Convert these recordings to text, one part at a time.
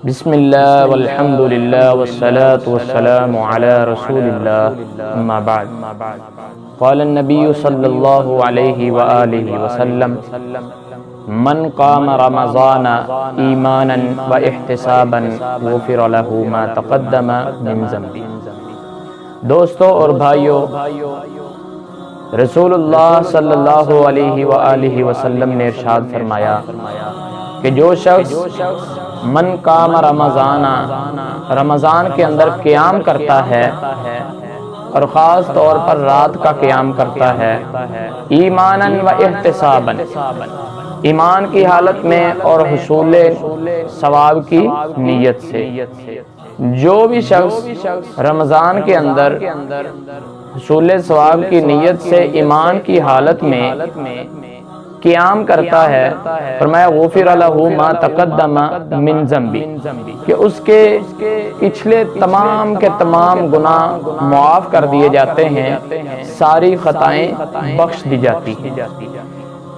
بسم اللہ والحمد للہ والصلاة والسلام علی رسول اللہ اما بعد قال النبی صلی اللہ علیہ وآلہ وسلم من قام رمضان ایمانا و احتسابا غفر له ما تقدم من ذنبہ۔ دوستو اور بھائیو، رسول اللہ صلی اللہ علیہ وآلہ وسلم نے ارشاد فرمایا کہ جو شخص من قام رمضان کے اندر قیام کرتا ہے اور خاص طور پر رات کا قیام کرتا ہے، ایمانا و احتسابا، ایمان کی حالت میں اور حصول ثواب کی نیت سے، جو بھی شخص رمضان کے اندر حصول ثواب کی نیت سے ایمان کی حالت میں قیام کرتا ہے، فرمایا غفر لہ ما تقدم من ذنبہ، کہ اس کے پچھلے تمام کے تمام گناہ معاف کر دیے جاتے ہیں، ساری خطائیں بخش دی جاتی ہیں۔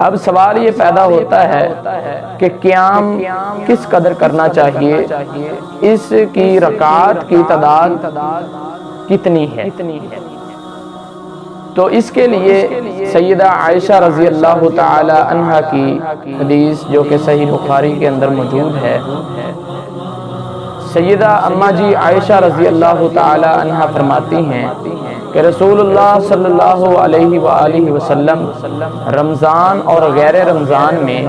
اب سوال یہ پیدا ہوتا ہے کہ قیام کس قدر کرنا چاہیے، اس کی رکعات کی تعداد کتنی ہے؟ تو اس کے لیے سیدہ عائشہ رضی اللہ تعالی عنہ کی حدیث جو کہ صحیح بخاری کے اندر موجود ہے، سیدہ اماں جی عائشہ رضی اللہ تعالی عنہ فرماتی ہیں کہ رسول اللہ صلی اللہ علیہ وآلہ وسلم رمضان اور غیر رمضان میں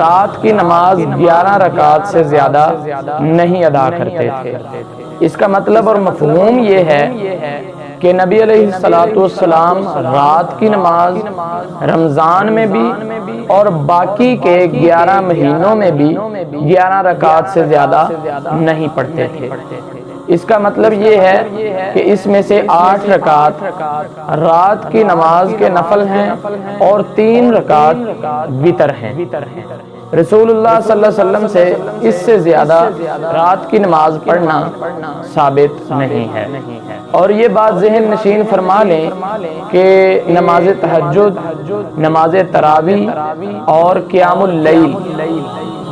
رات کی نماز 11 رکعات سے زیادہ نہیں ادا کرتے تھے۔ اس کا مطلب اور مفہوم یہ ہے کہ نبی علیہ السلام رات کی نماز رمضان میں بھی اور باقی کے 11 مہینوں میں بھی 11 رکعات سے زیادہ نہیں پڑھتے تھے۔ اس کا مطلب یہ ہے کہ اس میں سے 8 رکعت رات کی نماز کے نفل ہیں اور 3 رکعت وتر ہیں۔ رسول اللہ صلی اللہ علیہ وسلم سے اس سے زیادہ رات کی نماز پڑھنا ثابت نہیں ہے۔ اور یہ بات ذہن نشین فرما لیں کہ نماز تہجد، نماز تراویح اور قیام اللیل،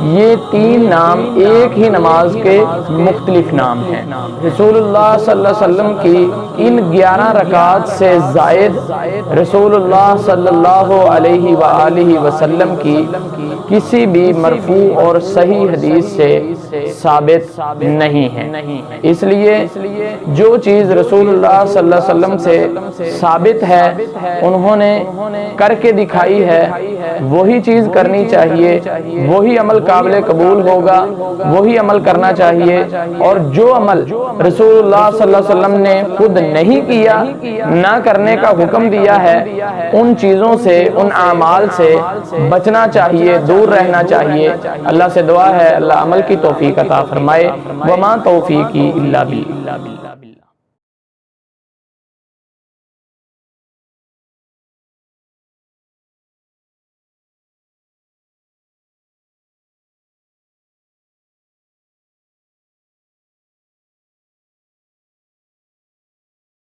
یہ 3 نام ایک ہی نماز کے مختلف نام ہیں۔ رسول اللہ صلی اللہ علیہ وسلم کی ان 11 رکعات سے زائد رسول اللہ صلی اللہ علیہ وآلہ وسلم کی کسی بھی مرفوع اور صحیح حدیث سے ثابت نہیں ہے۔ اس لیے جو چیز رسول اللہ صلی اللہ علیہ وسلم سے ثابت ہے، انہوں نے کر کے دکھائی ہے، وہی چیز کرنی چاہیے، وہی عمل قابل قبول ہوگا، وہی عمل کرنا چاہیے۔ اور جو عمل رسول اللہ صلی اللہ علیہ وسلم نے خود نہیں کیا، نہ کرنے کا حکم دیا ہے، ان چیزوں سے، ان اعمال سے بچنا چاہیے، دور رہنا چاہیے۔ اللہ سے دعا ہے اللہ عمل کی توفیق عطا فرمائے۔ وما توفیقی الا باللہ۔